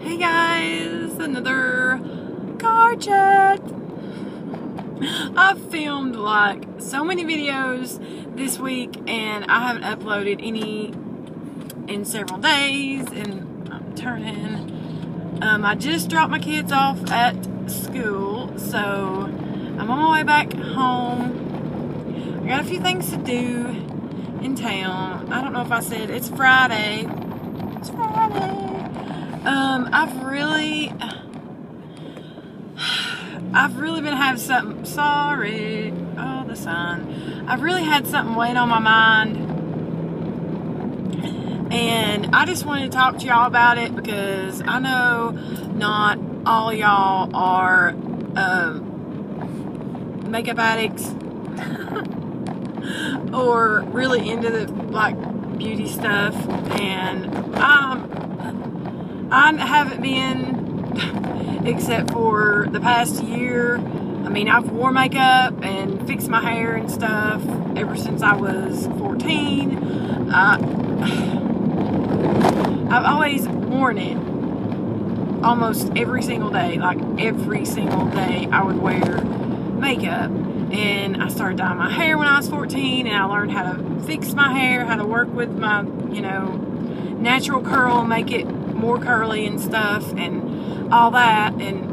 Hey guys, another car chat. I've filmed like so many videos this week and I haven't uploaded any in several days, and I'm turning. I just dropped my kids off at school, so I'm on my way back home. I got a few things to do in town. I don't know if I said it's Friday. It's Friday. I've really been having something, sorry, oh, the sun. I've really had something weighing on my mind, and I just wanted to talk to y'all about it because I know not all y'all are makeup addicts or really into the like beauty stuff, and I haven't been except for the past year. I mean, I've worn makeup and fixed my hair and stuff ever since I was 14. I've always worn it almost every single day. Like every single day I would wear makeup. And I started dyeing my hair when I was 14, and I learned how to fix my hair, how to work with my, natural curl and make it more curly and stuff and all that. And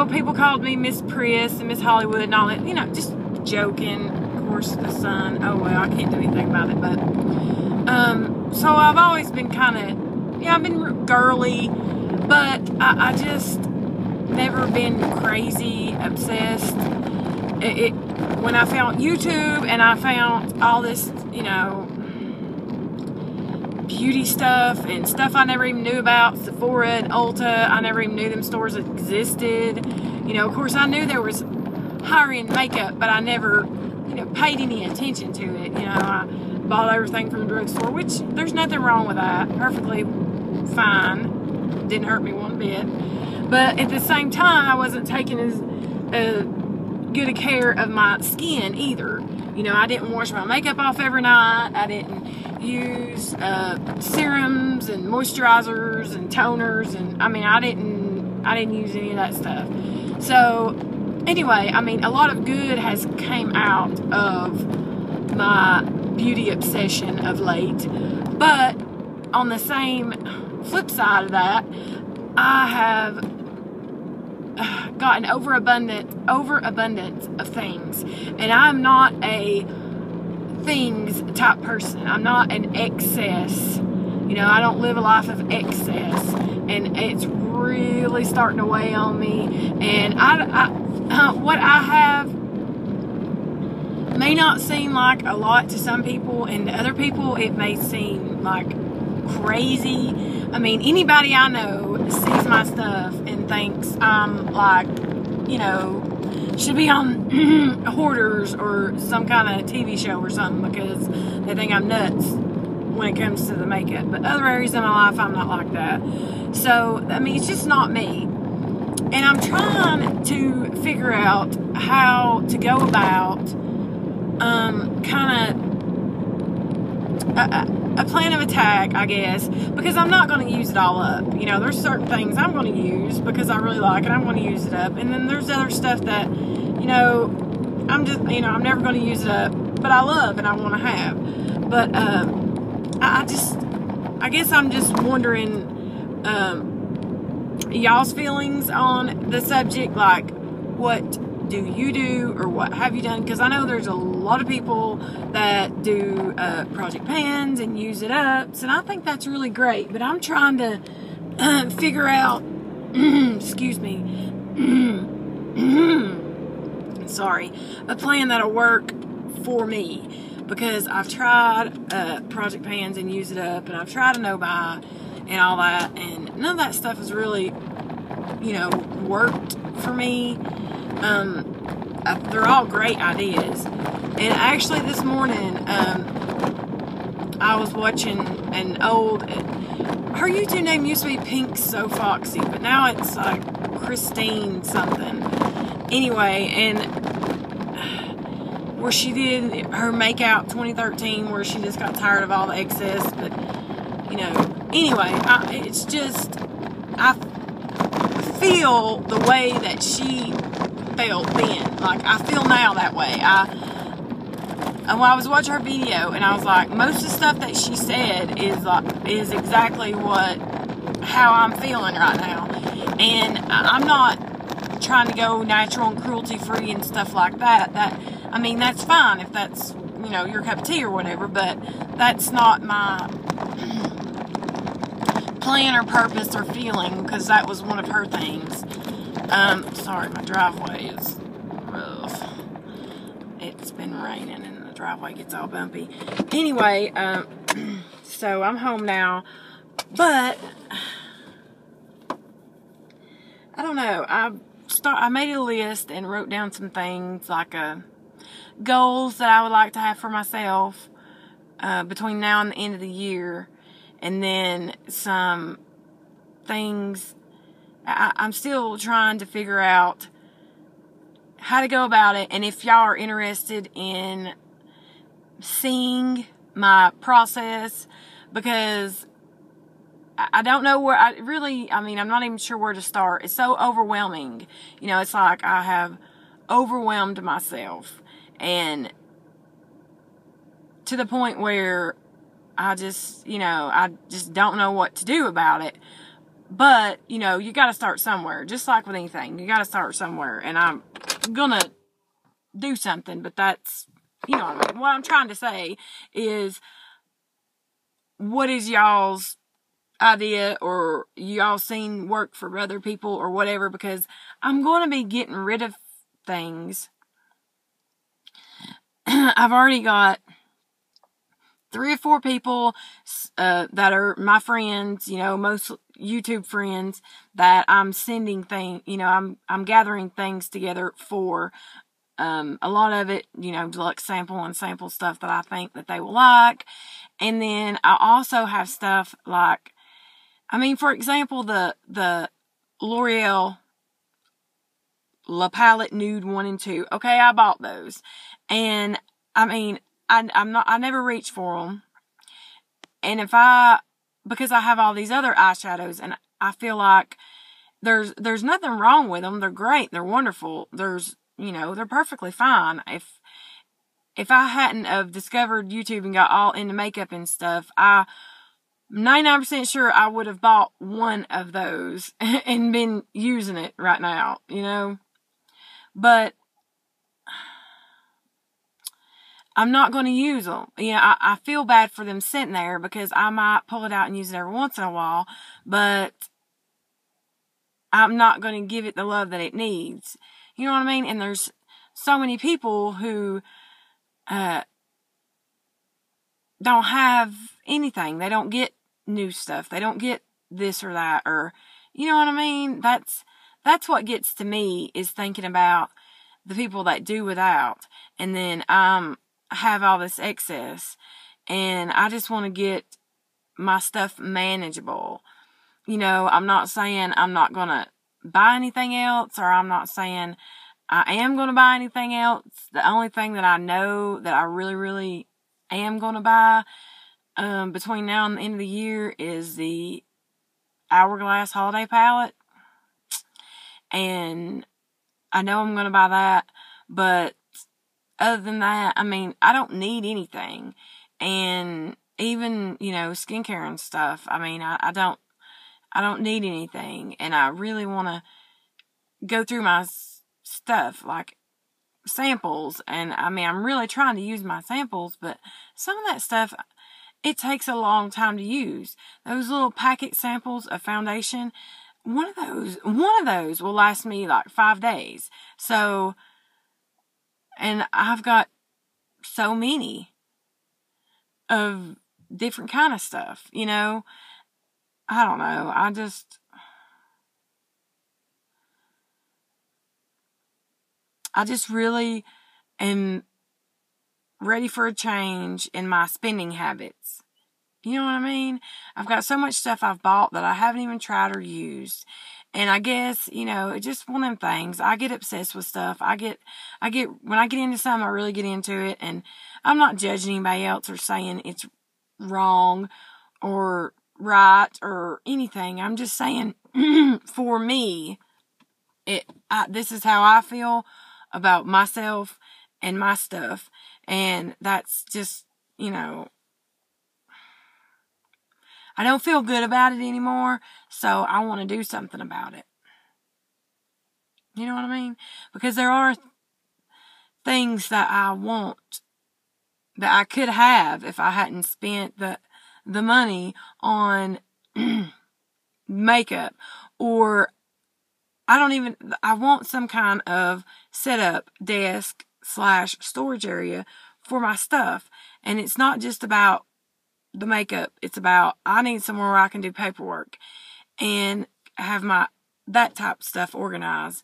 people called me Miss Prius and Miss Hollywood and all that, just joking. Of course, the sun, oh well, I can't do anything about it. But so I've always been kind of, I've been girly, but I just never been crazy obsessed. When I found YouTube and I found all this, beauty stuff and stuff I never even knew about, Sephora and Ulta, I never even knew them stores existed. Of course I knew there was higher-end makeup, but I never, paid any attention to it. I bought everything from the drugstore, which there's nothing wrong with that. Perfectly fine. Didn't hurt me one bit. But at the same time, I wasn't taking as good a care of my skin either. I didn't wash my makeup off every night. I didn't use serums and moisturizers and toners, and I didn't use any of that stuff. So anyway, a lot of good has came out of my beauty obsession of late. But on the same flip side of that, I have gotten overabundance of things, and I'm not a things type person. I'm not an excess. I don't live a life of excess, and it's really starting to weigh on me. And what I have may not seem like a lot to some people, and to other people it may seem like crazy. Anybody I know sees my stuff and thinks I'm like, should be on Hoarders or some kind of TV show or something, because they think I'm nuts when it comes to the makeup. But other areas of my life, I'm not like that. So, it's just not me. And I'm trying to figure out how to go about a plan of attack, I guess, because I'm not going to use it all up. There's certain things I'm going to use because I really like it. I'm going to use it up. And then there's other stuff that, I'm never going to use it up, but I love and I want to have. But I guess I'm just wondering y'all's feelings on the subject. Like, what do you do, or what have you done? Because I know there's a lot of people that do project pans and use it up, and I think that's really great. But I'm trying to figure out excuse me sorry, a plan that'll work for me, because I've tried project pans and use it up, and I've tried a no-buy and all that, and none of that stuff has really worked for me. They're all great ideas. And actually this morning, I was watching an old, her YouTube name used to be Pink So Foxy, but now it's like Christine something. Anyway, and where she did her Make Out 2013, where she just got tired of all the excess, but, anyway, it's just, I feel the way that she felt then. Like, I feel now that way. And when I was watching her video, and I was like, most of the stuff that she said is exactly how I'm feeling right now. And I'm not trying to go natural and cruelty free and stuff like that. I mean, that's fine if that's, your cup of tea or whatever, but that's not my plan or purpose or feeling, because that was one of her things. Sorry, my driveway is rough. It's been raining and the driveway gets all bumpy. Anyway, so I'm home now, but I don't know. I made a list and wrote down some things, like goals that I would like to have for myself between now and the end of the year, and then some things I'm still trying to figure out how to go about it. And if y'all are interested in seeing my process, because I don't know where I'm not even sure where to start. It's so overwhelming. It's like I have overwhelmed myself, and to the point where I just don't know what to do about it. But, you got to start somewhere. Just like with anything, you got to start somewhere. And I'm gonna do something, but that's, what I'm trying to say is, what is y'all's idea, or y'all seen work for other people or whatever? Because I'm going to be getting rid of things. I've already got 3 or 4 people that are my friends, most YouTube friends, that I'm sending things, I'm gathering things together for. A lot of it, like sample stuff that I think that they will like. And then I also have stuff like, for example, the L'Oreal La Palette Nude 1 and 2. Okay, I bought those. And, I never reach for them. And because I have all these other eyeshadows, and I feel like there's nothing wrong with them. They're great. They're wonderful. They're perfectly fine. If I hadn't have discovered YouTube and got all into makeup and stuff, I'm 99% sure I would have bought one of those and been using it right now, But I'm not going to use them. I feel bad for them sitting there, because I might pull it out and use it every once in a while, but I'm not going to give it the love that it needs. You know what I mean? And there's so many people who don't have anything. They don't get new stuff. They don't get this or that, or, you know what I mean? That's what gets to me, is thinking about the people that do without. And then have all this excess, and I just want to get my stuff manageable. I'm not saying I'm not going to buy anything else, or I'm not saying I am going to buy anything else. The only thing that I know that I really, really am going to buy between now and the end of the year is the Hourglass Holiday Palette. And I know I'm going to buy that, but other than that, I don't need anything. And even, skincare and stuff, I don't need anything. And I really want to go through my stuff, like samples. And I'm really trying to use my samples, but some of that stuff, it takes a long time to use. Those little packet samples of foundation, one of those will last me like 5 days. So, and I've got so many of different kind of stuff, I don't know. I just really am ready for a change in my spending habits. You know what I mean? I've got so much stuff I've bought that I haven't even tried or used. And I guess, it's just one of them things. I get obsessed with stuff. When I get into something, I really get into it. And I'm not judging anybody else or saying it's wrong or right or anything. I'm just saying, for me, this is how I feel about myself and my stuff. And that's just, I don't feel good about it anymore, so I want to do something about it. You know what I mean? Because there are things that I want that I could have if I hadn't spent the money on makeup, or I want some kind of setup desk / storage area for my stuff. And it's not just about the makeup. It's about, I need somewhere where I can do paperwork and have that type of stuff organized.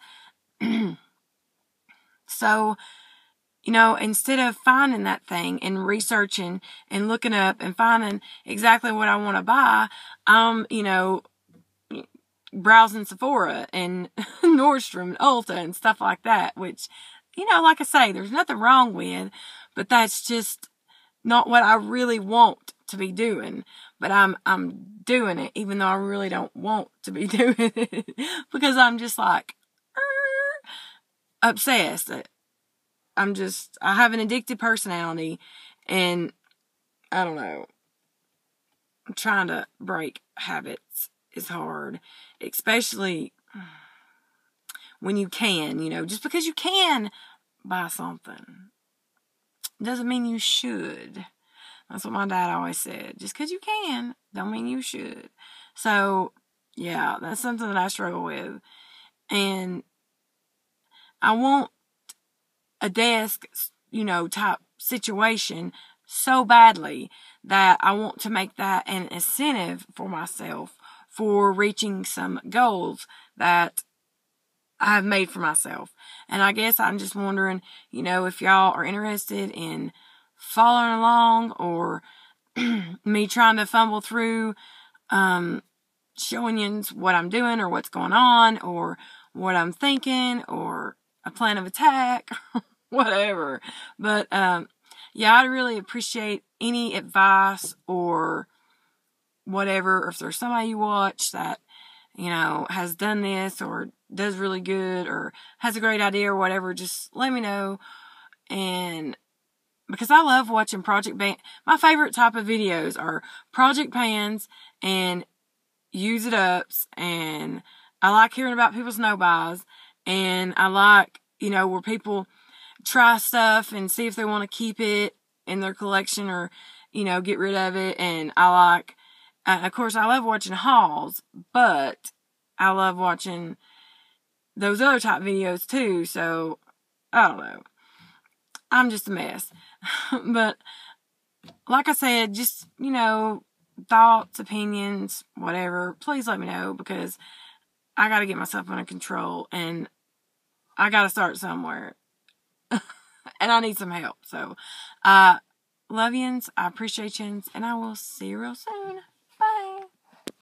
So, instead of finding that thing and researching and looking up and finding exactly what I want to buy, I'm, browsing Sephora and Nordstrom and Ulta and stuff like that, which, like I say, there's nothing wrong with, but that's just not what I really want to be doing. But I'm doing it, even though I really don't want to be doing it, because I'm just like, obsessed. I have an addicted personality, and I don't know, trying to break habits is hard, especially when you can, just because you can buy something doesn't mean you should. That's what my dad always said. Just because you can, don't mean you should. So, yeah, that's something that I struggle with. And I want a desk, type situation so badly that I want to make that an incentive for myself for reaching some goals that I've made for myself. And I guess I'm just wondering, if y'all are interested in following along, or me trying to fumble through, showing you what I'm doing or what's going on or what I'm thinking or a plan of attack, whatever. But, yeah, I'd really appreciate any advice or whatever. Or if there's somebody you watch that, has done this or does really good or has a great idea or whatever, just let me know. And because I love watching my favorite type of videos are project pans and use it ups, and I like hearing about people's no-buys, and I like, where people try stuff and see if they want to keep it in their collection or, get rid of it. And I like, of course, I love watching hauls, but I love watching those other type videos too. So, I don't know. I'm just a mess. But, like I said, just, thoughts, opinions, whatever, please let me know, because I got to get myself under control, and I got to start somewhere. And I need some help. So, love yins, I appreciate yins, and I will see you real soon.